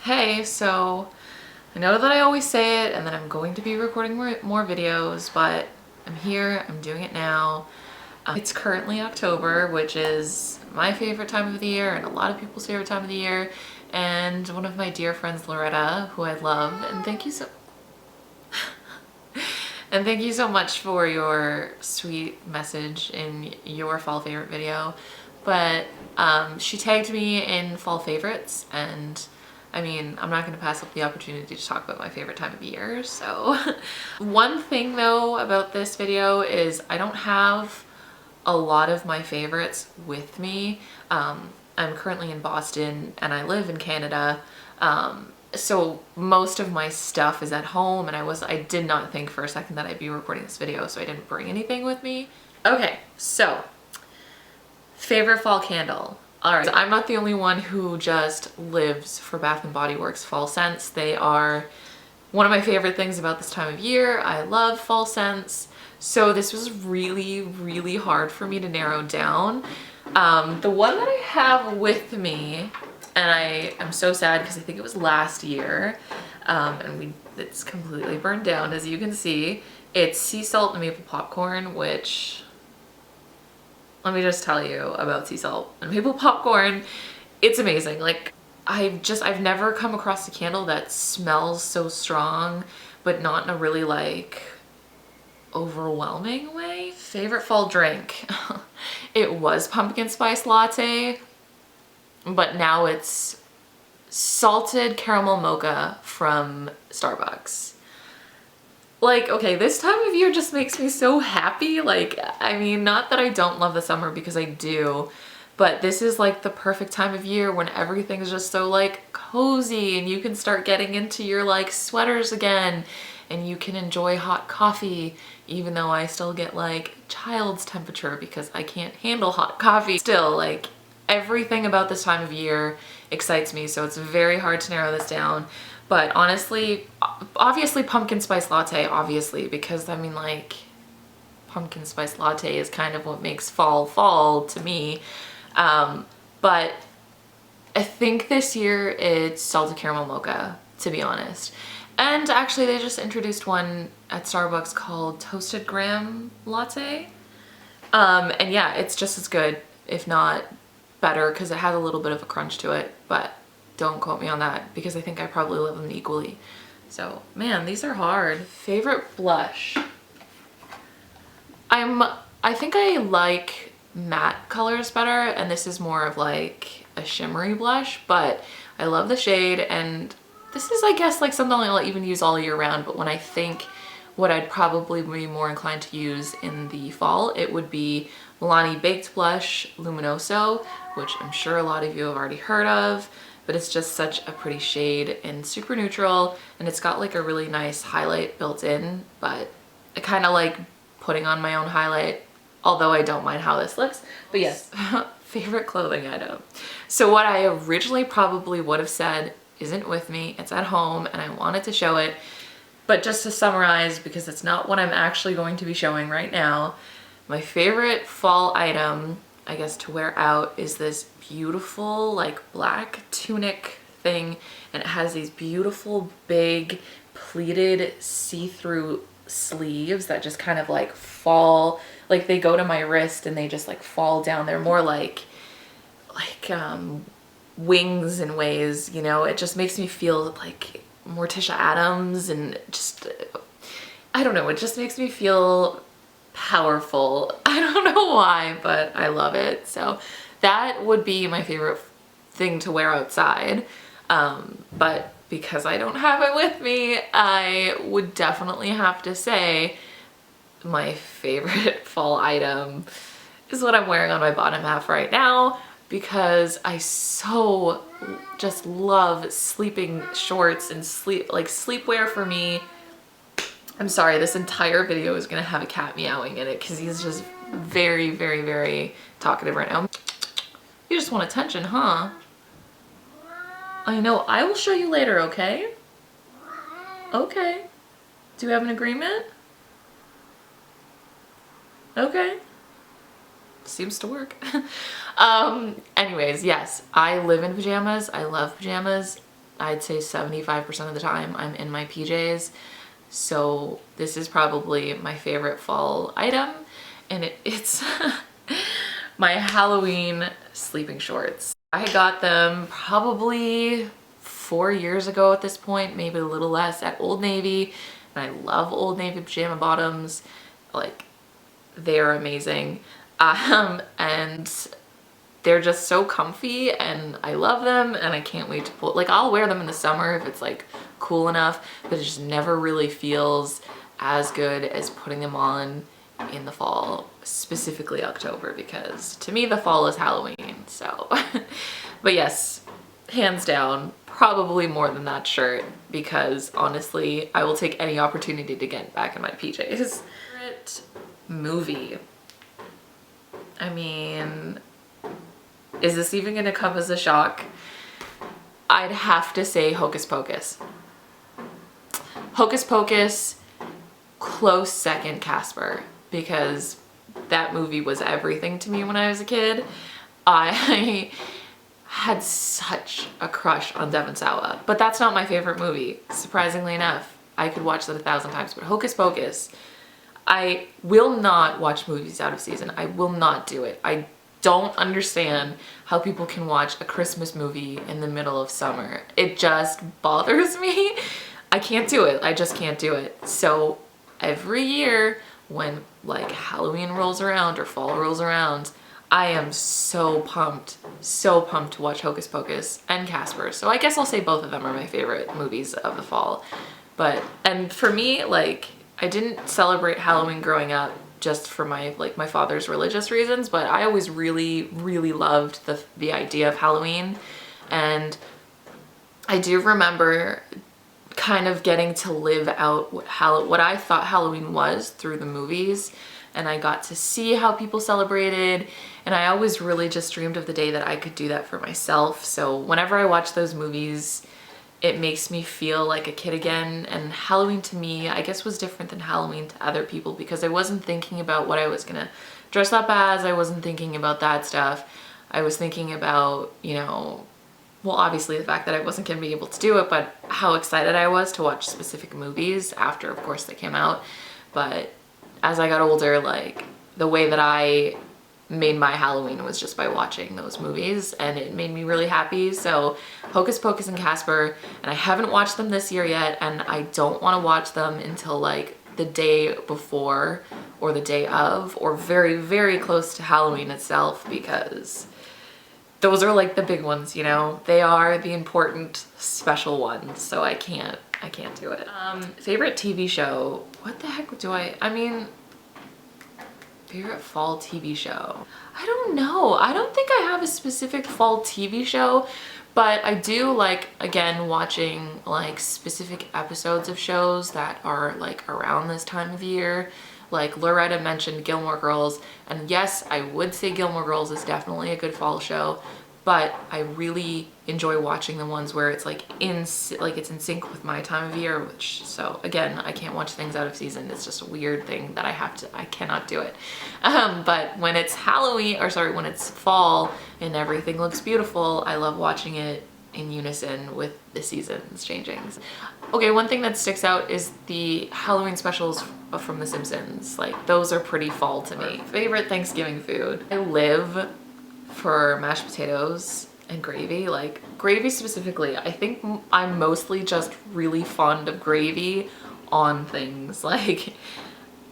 Hey, so I know that I always say it and that I'm going to be recording more videos, but I'm here, I'm doing it now. It's currently October, which is my favorite time of the year and a lot of people's favorite time of the year, and one of my dear friends, Loretta, who I love, and thank you so and thank you so much for your sweet message in your fall favorite video. But she tagged me in fall favorites, and I mean, I'm not going to pass up the opportunity to talk about my favorite time of year. So one thing though about this video is I don't have a lot of my favorites with me. I'm currently in Boston and I live in Canada. So most of my stuff is at home, and I did not think for a second that I'd be recording this video, so I didn't bring anything with me. Okay, so favorite fall candle. All right, so I'm not the only one who just lives for Bath & Body Works fall scents. They are one of my favorite things about this time of year. I love fall scents. So this was really, really hard for me to narrow down. The one that I have with me, and I am so sad because I think it was last year, and it's completely burned down, as you can see. It's sea salt and maple popcorn, which, let me just tell you about sea salt and maple popcorn. It's amazing. Like, I've never come across a candle that smells so strong, but not in a really like overwhelming way. Favorite fall drink. It was pumpkin spice latte, but now it's salted caramel mocha from Starbucks. Like, okay, this time of year just makes me so happy. Like, I mean, not that I don't love the summer, because I do, but this is like the perfect time of year when everything's just so like cozy and you can start getting into your like sweaters again, and you can enjoy hot coffee, even though I still get like child's temperature because I can't handle hot coffee. Still, like, everything about this time of year excites me, so it's very hard to narrow this down. But honestly, obviously pumpkin spice latte, obviously, because I mean, like, pumpkin spice latte is kind of what makes fall to me. But I think this year it's salted caramel mocha, to be honest. And actually they just introduced one at Starbucks called toasted graham latte. And yeah, it's just as good, if not better, because it has a little bit of a crunch to it, but don't quote me on that because I think I probably love them equally. So man, these are hard. Favorite blush. I think I like matte colors better, and this is more of like a shimmery blush, but I love the shade, and this is, I guess, like something I'll even use all year round. But when I think what I'd probably be more inclined to use in the fall, it would be Milani Baked Blush Luminoso, which I'm sure a lot of you have already heard of, but it's just such a pretty shade and super neutral, and it's got like a really nice highlight built in, but I kind of like putting on my own highlight, although I don't mind how this looks. But yes, favorite clothing item. So what I originally probably would have said isn't with me, it's at home, and I wanted to show it, but just to summarize, because it's not what I'm actually going to be showing right now, my favorite fall item, I guess, to wear out is this beautiful like black tunic thing, and it has these beautiful big pleated see-through sleeves that just kind of like fall, like they go to my wrist and they just like fall down. They're more like wings in ways, you know. It just makes me feel like Morticia Adams, and just, I don't know, it just makes me feel powerful. I don't know why, but I love it. So that would be my favorite thing to wear outside. But because I don't have it with me, I would definitely have to say my favorite fall item is what I'm wearing on my bottom half right now, because I so just love sleeping shorts and sleepwear for me. I'm sorry, this entire video is gonna have a cat meowing in it because he's just very, very, very talkative right now. You just want attention, huh? I know, I will show you later, okay? Okay. Do we have an agreement? Okay. Seems to work. Anyways, yes, I live in pajamas. I love pajamas. I'd say 75% of the time I'm in my PJs. So this is probably my favorite fall item, and it's my Halloween sleeping shorts. I got them probably 4 years ago at this point, maybe a little less, at Old Navy, and I love Old Navy pajama bottoms. Like, they are amazing. And they're just so comfy and I love them, and I can't wait to pull, like, I'll wear them in the summer if it's like cool enough, but it just never really feels as good as putting them on in the fall, specifically October, because to me the fall is Halloween. So but yes, hands down, probably more than that shirt, because honestly I will take any opportunity to get back in my PJs. Favorite movie, I mean, is this even gonna come as a shock? I'd have to say Hocus Pocus. Hocus Pocus, close second Casper, because that movie was everything to me when I was a kid. I had such a crush on Devon Sawa, but that's not my favorite movie, surprisingly enough. I could watch that 1,000 times, but Hocus Pocus, I will not watch movies out of season. I will not do it. I don't understand how people can watch a Christmas movie in the middle of summer. It just bothers me. I can't do it. I just can't do it. So every year when like Halloween rolls around or fall rolls around, I am so pumped to watch Hocus Pocus and Casper. So I guess I'll say both of them are my favorite movies of the fall. But, and for me, like, I didn't celebrate Halloween growing up just for my father's religious reasons, but I always really loved the idea of Halloween. And I do remember kind of getting to live out what I thought Halloween was through the movies, and I got to see how people celebrated, and I always really just dreamed of the day that I could do that for myself. So whenever I watch those movies, it makes me feel like a kid again. And Halloween to me, I guess, was different than Halloween to other people, because I wasn't thinking about what I was gonna dress up as. I wasn't thinking about that stuff. I was thinking about, you know, well, obviously the fact that I wasn't gonna be able to do it, but how excited I was to watch specific movies after, of course, they came out. But as I got older, like, the way that I made my Halloween was just by watching those movies, and it made me really happy. So Hocus Pocus and Casper, and I haven't watched them this year yet, and I don't want to watch them until like the day before or the day of, or very close to Halloween itself, because those are like the big ones, you know? They are the important special ones, so I can't do it. Favorite TV show, what the heck do I mean, favorite fall TV show? I don't know. I don't think I have a specific fall TV show, but I do like, again, watching like specific episodes of shows that are like around this time of year. Like Loretta mentioned Gilmore Girls, and yes, I would say Gilmore Girls is definitely a good fall show, but I really enjoy watching the ones where it's like it's in sync with my time of year, which, so again, I can't watch things out of season. It's just a weird thing that I cannot do it. But when it's Halloween, or sorry, when it's fall and everything looks beautiful, I love watching it in unison with the seasons changing. Okay, one thing that sticks out is the Halloween specials from The Simpsons. Like, those are pretty fall to me. Favorite Thanksgiving food, I live for mashed potatoes and gravy. Like, gravy specifically, I think I'm mostly just really fond of gravy on things. Like,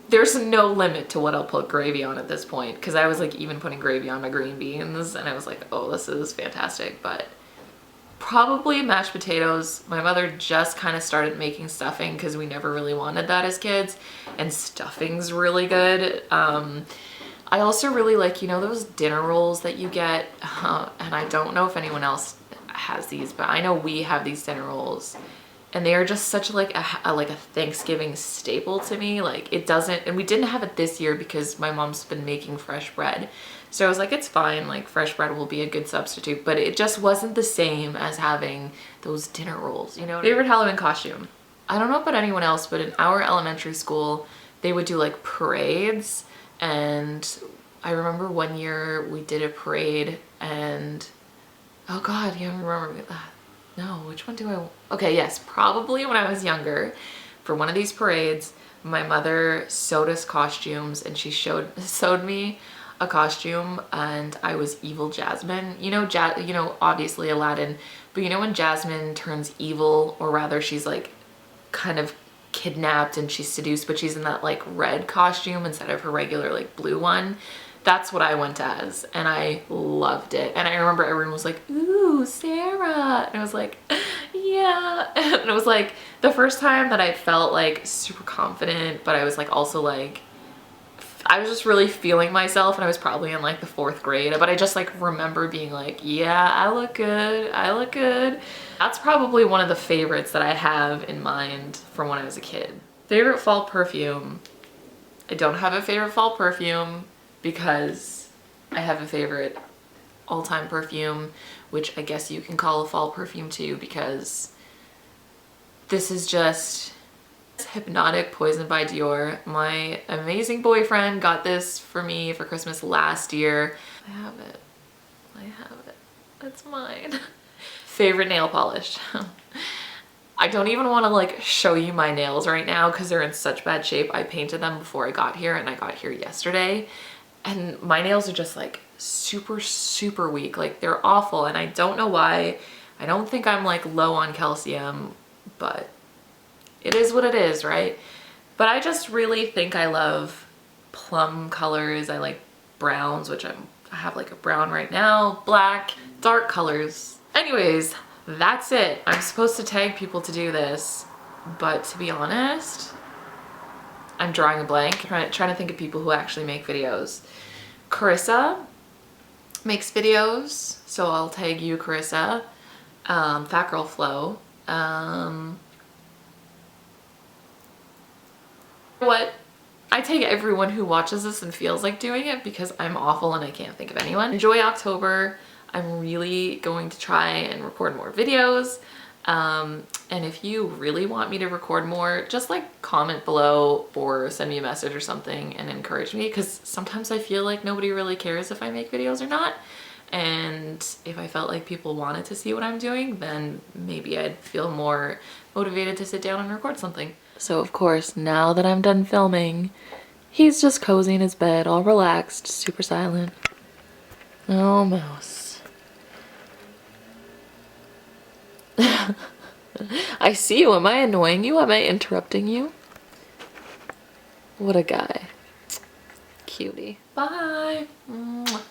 there's no limit to what I'll put gravy on at this point, because I was like even putting gravy on my green beans, and I was like, oh, this is fantastic. But probably mashed potatoes. My mother just kind of started making stuffing because we never really wanted that as kids, and stuffing's really good. I also really like, you know, those dinner rolls that you get, and I don't know if anyone else has these, but I know we have these dinner rolls, and they are just such like a Thanksgiving staple to me. Like, it doesn't, and we didn't have it this year because my mom's been making fresh bread, so I was like, it's fine, like fresh bread will be a good substitute, but it just wasn't the same as having those dinner rolls, you know. Favorite Halloween costume, I don't know about anyone else, but in our elementary school they would do like parades. And I remember one year we did a parade, and oh god, yeah, I remember that. No, which one do I... Okay, yes, probably when I was younger, for one of these parades, my mother sewed us costumes, and she sewed me a costume, and I was evil Jasmine. You know, obviously Aladdin, but you know when Jasmine turns evil, or rather she's like kind of kidnapped and she's seduced, but she's in that like red costume instead of her regular like blue one. That's what I went as, and I loved it. And I remember everyone was like, ooh, Sarah. And I was like, yeah. And it was like the first time that I felt like super confident, but I was like also like, I was just really feeling myself, and I was probably in like the 4th grade, but I just like remember being like, yeah, I look good. I look good. That's probably one of the favorites that I have in mind from when I was a kid. Favorite fall perfume. I don't have a favorite fall perfume, because I have a favorite all-time perfume, which I guess you can call a fall perfume too, because this is just Hypnotic Poison by Dior. My amazing boyfriend got this for me for Christmas last year. I have it. I have it. It's mine. Favorite nail polish. I don't even want to like show you my nails right now because they're in such bad shape. I painted them before I got here, and I got here yesterday. And my nails are just like super, super weak. Like they're awful, and I don't know why. I don't think I'm like low on calcium, but it is what it is, right? But I just really think I love plum colors. I like browns, which I have like a brown right now, black, dark colors. Anyways, that's it. I'm supposed to tag people to do this, but to be honest, I'm drawing a blank, trying to think of people who actually make videos. Corissa makes videos, so I'll tag you, Corissa. Fat Girl Flow. What? I tag everyone who watches this and feels like doing it, because I'm awful and I can't think of anyone. Enjoy October. I'm really going to try and record more videos. And if you really want me to record more, just like comment below or send me a message or something and encourage me, because sometimes I feel like nobody really cares if I make videos or not. And if I felt like people wanted to see what I'm doing, then maybe I'd feel more motivated to sit down and record something. So of course, now that I'm done filming, he's just cozy in his bed, all relaxed, super silent. Oh, mouse. I see you. Am I annoying you? Am I interrupting you? What a guy. Cutie. Bye. Mwah.